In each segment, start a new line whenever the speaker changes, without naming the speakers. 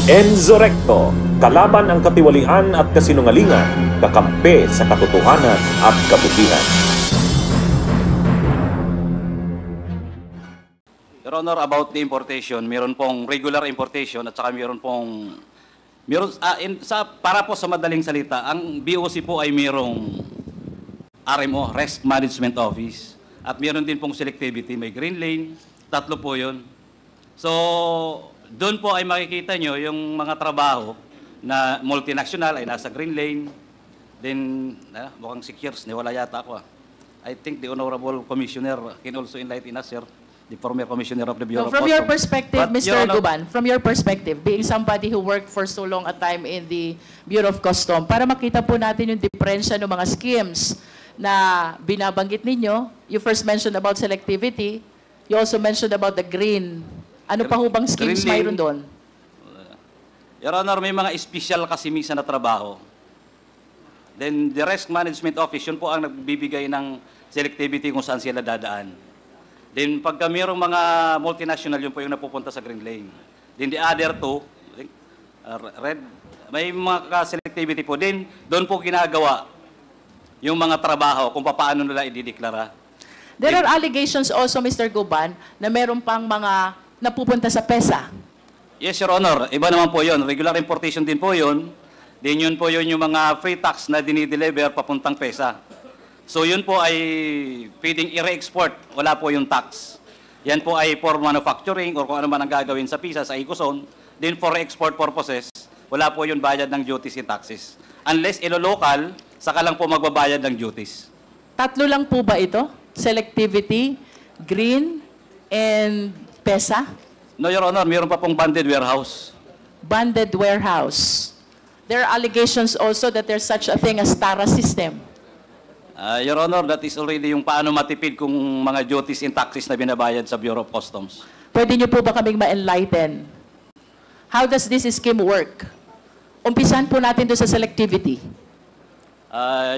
Enzo Recto, kalaban ang katiwalian at kasinungalingan, kakampi sa katotohanan at kabutihan.
Your Honor, about the importation, meron pong regular importation at saka para po sa madaling salita, ang BOC po ay merong RMO, Risk Management Office, at meron din pong selectivity, may green lane, tatlo po yun. So, doon po ay makikita nyo yung mga trabaho na multinational ay nasa green lane, then, mukhang 6 years, wala yata ako. I think the Honorable Commissioner can also enlighten us, sir. The former Commissioner of the Bureau of
From
Customs.
your perspective,
But,
Mr. Guban, from your perspective, being somebody who worked for so long a time in the Bureau of Customs, para makita po natin yung diferensya ng mga schemes na binabanggit ninyo, you first mentioned about selectivity, you also mentioned about the green. Ano pa ho bang schemes mayroon doon?
Your Honor, may mga special kasi minsan na trabaho. Then the Risk Management Office, yun po ang nagbibigay ng selectivity kung saan sila dadaan. Then pagka mayroong mga multinational, yun po yung napupunta sa green lane. Then the other two, red, may mga selectivity po. Then doon po ginagawa yung mga trabaho kung paano nila idideklara.
There are allegations also, Mr. Guban, na meron pang mga napupunta sa PESA.
Yes, Your Honor. Iba naman po yun. Regular importation din po yun. Then yun po yun yung mga free tax na dinideliver papuntang PESA. So yun po ay pwedeng i-re-export. Wala po yung tax. Yan po ay for manufacturing or kung ano man ang gagawin sa PISA, sa Ecozone. Then for export purposes, wala po yung bayad ng duties and taxes. Unless ilo-local, saka lang po magbabayad ng duties.
Tatlo lang po ba ito? Selectivity, green, and PESA?
No, Your Honor. Mayroon pa pong banded warehouse.
Banded warehouse. There are allegations also that there's such a thing as TARA system.
Your Honor, that is already yung paano matipid kung mga duties and taxes na binabayad sa Bureau of Customs.
Pwede niyo po ba kaming ma-enlighten? How does this scheme work? Umpisan po natin doon sa selectivity.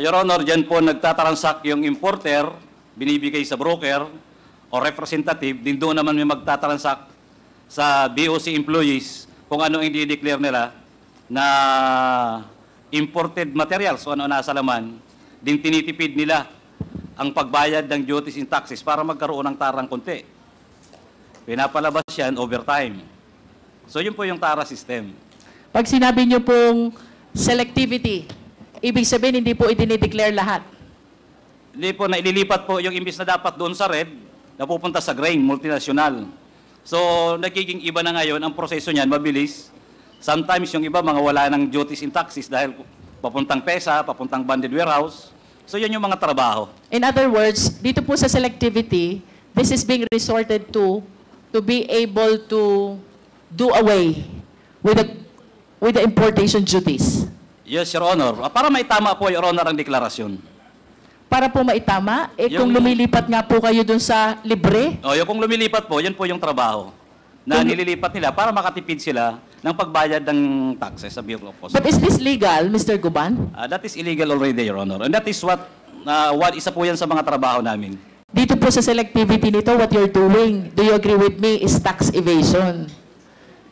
Your Honor, dyan po nagtatransact yung importer, binibigay sa broker o representative, din doon naman may magtatransact sa BOC employees kung ano yung i-declare nila na imported materials o ano nasa laman, din tinitipid nila ang pagbayad ng duties and taxes para magkaroon ng tarang konti. Pinapalabas yan overtime. So yun po yung TARA system.
Pag sinabi niyo pong selectivity, ibig sabihin hindi po i-declare lahat.
Hindi po, na ililipat po yung imbis na dapat doon sa red, napupunta sa grain, multinational. So nagiging iba na ngayon, ang proseso niyan, mabilis. Sometimes yung iba, mga wala ng duties and taxes dahil papuntang PESA, papuntang banded warehouse. So yun yung mga trabaho.
In other words, dito po sa selectivity, this is being resorted to be able to do away with the importation duties.
Yes, Your Honor. Para maitama po, Your Honor, ang deklarasyon.
Para po maitama, kung lumilipat nga po kayo dun sa libre,
Yung kung lumilipat po, yan po yung trabaho na nililipat nila para makatipid sila ng pagbayad ng taxes sa Bureau of Customs.
but is this legal, Mr. Guban?
That is illegal already, Your Honor. And that is what isa po yan sa mga trabaho namin.
Dito po sa selectivity nito, what you're doing, do you agree with me, is tax evasion.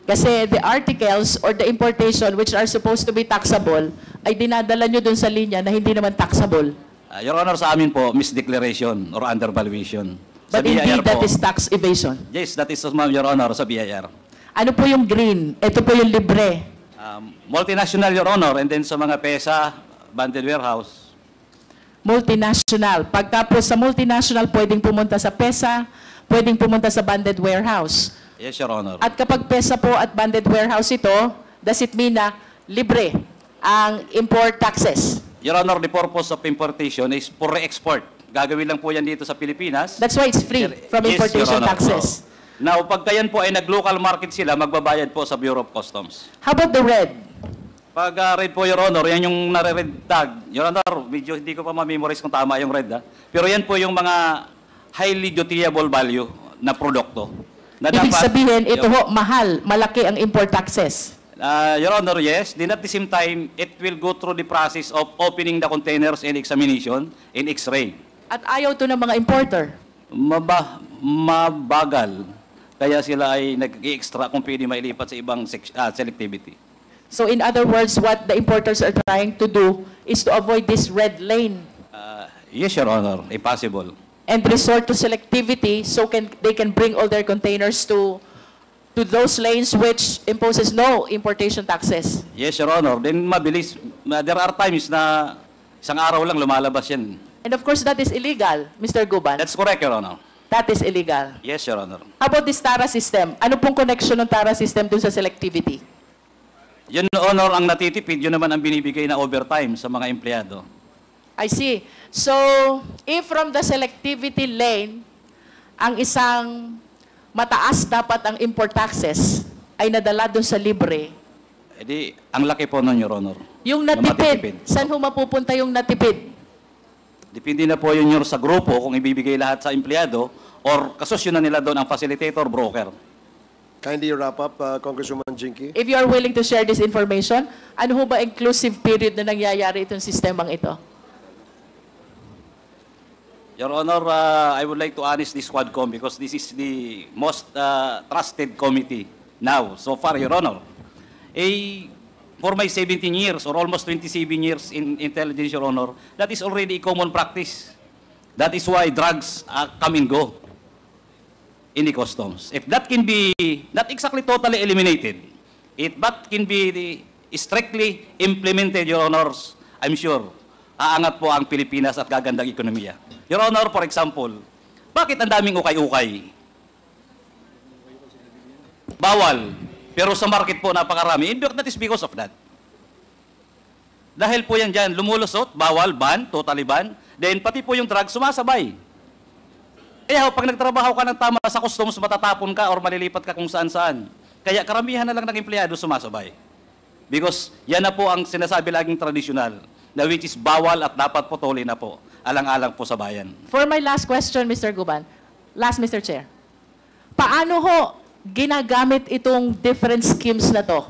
Kasi the articles or the importation which are supposed to be taxable ay dinadala nyo dun sa linya na hindi naman taxable.
Your Honor, sa amin po, misdeclaration or undervaluation. Sa
But indeed,
BIR
that
po,
is tax evasion.
yes, that is, Your Honor, sa BIR.
Ano po yung green? Ito po yung libre.
Multinational, Your Honor, and then sa mga PESA, banded warehouse.
Multinational. Pagka po sa multinational, pwedeng pumunta sa PESA, pwedeng pumunta sa banded warehouse.
Yes, Your Honor.
At kapag PESA po at banded warehouse ito, does it mean na libre ang import taxes?
Your Honor, the purpose of importation is for re-export. Gagawin lang po yan dito sa Pilipinas.
That's why it's free from
Yes,
importation
Your Honor.
taxes.
Now, pagka yan po ay nag-local market sila, magbabayad po sa Bureau of Customs.
How about the red?
Pag red po, Your Honor, yan yung nare-red tag. Your Honor, medyo hindi ko pa ma-memorize kung tama yung red, ha? Pero yan po yung mga highly dutiable value na produkto. Na
Ibig
dapat-
sabihin, ito ho, mahal, malaki ang import taxes.
Your Honor, yes. Then at the same time, it will go through the process of opening the containers and examination and X-ray.
At ayaw to ng mga importer.
Mabagal. Kaya sila ay nag-extra kung pwede mailipat sa ibang selectivity.
So in other words, what the importers are trying to do is to avoid this red lane
Yes, Your Honor, if possible.
and resort to selectivity so they can bring all their containers to those lanes which imposes no importation taxes.
Yes, Your Honor. Then mabilis. There are times na isang araw lang lumalabas yan.
And of course, that is illegal, Mr. Guban.
That's correct, Your Honor.
That is illegal.
Yes, Your Honor.
How about this TARA system? Ano pong connection ng TARA system dun sa selectivity?
Yun, Your Honor, ang natitipid, yun naman ang binibigay na overtime sa mga empleyado.
I see. So, if from the selectivity lane, ang isang mataas dapat ang import taxes ay nadala dun sa libre,
Edi, ang laki po nun, Your Honor.
yung
Na
natipid,
matitipid.
saan ho mapupunta yung natipid?
Depende na po yun Your, sa grupo kung ibibigay lahat sa empleyado or kasosyo na nila doon ang facilitator, broker.
Kindly wrap up, Congresswoman Jinky.
If you are willing to share this information, ano ho ba inclusive period na nangyayari itong sistemang ito?
Your Honor, I would like to honest this Quadcom because this is the most trusted committee now, so far, Your Honor. For my 17 years or almost 27 years in intelligence, Your Honor, that is already a common practice. That is why drugs come and go in the customs. If that can be not exactly totally eliminated, if that can be strictly implemented, Your Honors, I'm sure, aangat po ang Pilipinas at gagandang ekonomiya. Your Honor, for example, bakit ang daming ukay-ukay? Bawal. Pero sa market po napakarami. That is because of that. Dahil po yan dyan, lumulusot, bawal, ban, totally ban. Then pati po yung drug sumasabay. Kaya pag nagtrabaho ka ng tama sa customs, matatapon ka or malilipat ka kung saan-saan. Kaya karamihan na lang ng empleyado sumasabay. Because yan na po ang sinasabi laging tradisyonal, na which is bawal at dapat putulin na po. Alang-alang po sa bayan.
For my last question, Mr. Guban. Last, Mr. Chair. Paano ho ginagamit itong different schemes na to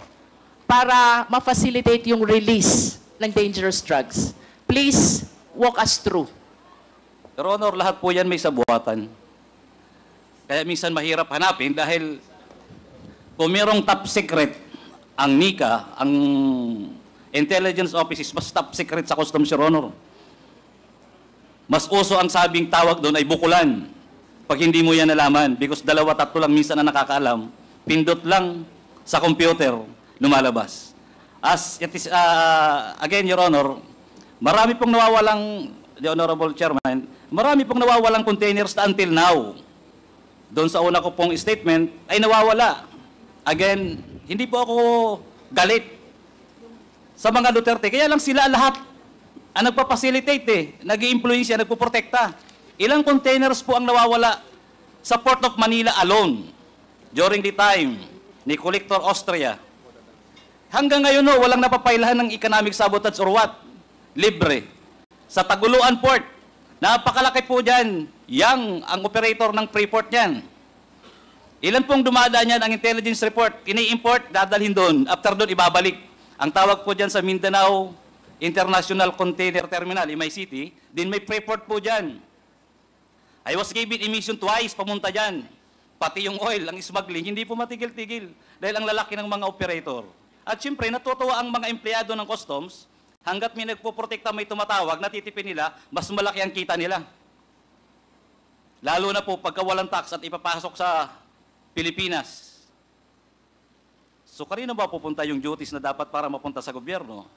para ma-facilitate yung release ng dangerous drugs? Please walk us through.
Your Honor, lahat po yan may sabuatan. Kaya minsan mahirap hanapin dahil kung mayroong top secret ang NICA, ang intelligence offices, mas top secret sa customs, Your Honor. Mas uso ang sabing tawag doon ay bukulan. Pag hindi mo yan nalaman, because 2-3 lang minsan na nakakaalam, pindot lang sa computer, lumalabas. As it is, again, Your Honor, marami pong nawawalang, the Honorable Chairman, marami pong nawawalang containers na until now. Doon sa una ko pong statement, ay nawawala. Again, hindi po ako galit sa mga Duterte. Kaya lang sila lahat ang nagpa-facilitate nag-i-influensya, nagpo-protekta. Ilang containers po ang nawawala sa Port of Manila alone during the time ni Collector Austria. Hanggang ngayon walang napapailahan ng economic sabotage or what? Libre. Sa Taguluan Port, napakalaki po dyan, ang operator ng Freeport niyan. Ilan pong dumadaan niyan ang intelligence report, ini-import, dadalhin doon, after doon ibabalik. Ang tawag po dyan sa Mindanao International Container Terminal, MICT, din may Freeport po dyan. I was given emission twice, pamunta dyan. Pati yung oil, ang smuggling, hindi po matigil-tigil dahil ang lalaki ng mga operator. At siyempre, natutuwa ang mga empleyado ng customs, hanggat may nagpoprotekta, may tumatawag, natitipin nila, mas malaki ang kita nila. Lalo na po pagka walang tax at ipapasok sa Pilipinas. So, kanino ba pupunta yung duties na dapat para mapunta sa gobyerno?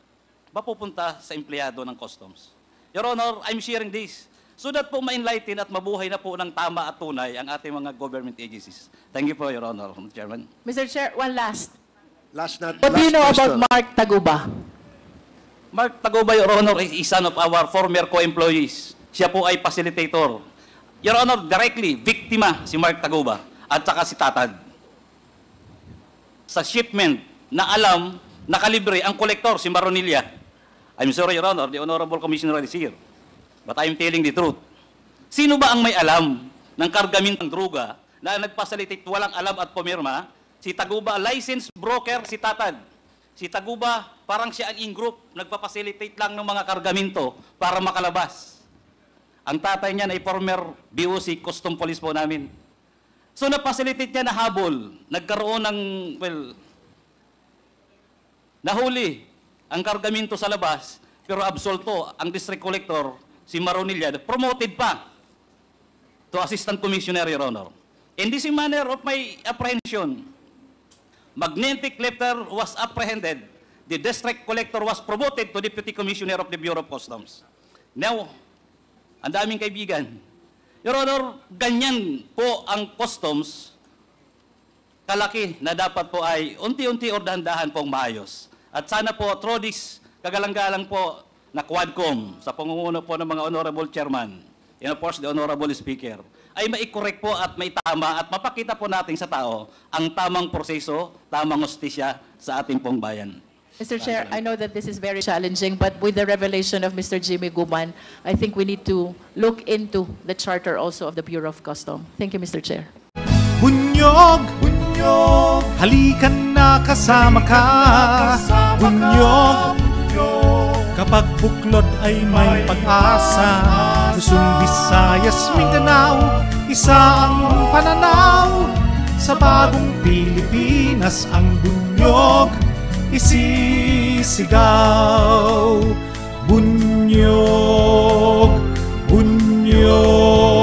Mapupunta sa empleyado ng customs. Your Honor, I'm sharing this so that po ma-enlighten at mabuhay na po ng tama at tunay ang ating mga government agencies. Thank you po, Your Honor, Chairman.
Mr. Chair, one last.
What
do you know about Mark Taguba?
Mark Taguba, Your Honor, is son of our former co-employees. Siya po ay facilitator. Your Honor, directly, biktima si Mark Taguba at saka si Tatad. Sa shipment na alam, nakalibre ang kolektor, si Maronilla. I'm sorry, Your Honor, the Honorable Commissioner is here. But I'm telling the truth. Sino ba ang may alam ng kargamintang droga na nagpasalitate walang alam at pumirma? Si Taguba, licensed broker, si Tatad. Si Taguba, parang siya ang in-group, nagpapasilitate lang ng mga kargaminto para makalabas. Ang tatay niya ay former BOC, Custom Police po namin. So na-facilitate niya na habol. Nagkaroon ng, nahuli ang kargamento sa labas, pero absolto ang district collector, si Maronilla, promoted pa to assistant commissioner, Your Honor. In this manner of my apprehension, magnetic letter was apprehended. The district collector was promoted to deputy commissioner of the Bureau of Customs. Now, ang daming kaibigan. Your Honor, ganyan po ang customs kalaki na dapat po ay unti-unti o dahan-dahan pong maayos. At sana po, through this kagalang-galang po na Quadcom, sa pangunguna po ng mga honorable chairman, and of course, the honorable speaker, ay mai-correct po at maitama at mapakita po natin sa tao ang tamang proseso, tamang hustisya sa ating pong bayan.
Mr. Chair, I know that this is very challenging, but with the revelation of Mr. Jimmy Guman, I think we need to look into the charter also of the Bureau of Customs. Thank you, Mr. Chair.
Bunyog, bunyog, halikan na kasama ka. Bunyog, kapag buklod ay may pag-asa. Luzon, Visayas, Mindanao, isa ang pananaw. Sa bagong Pilipinas ang bunyog isisigaw. Bunyog, bunyog.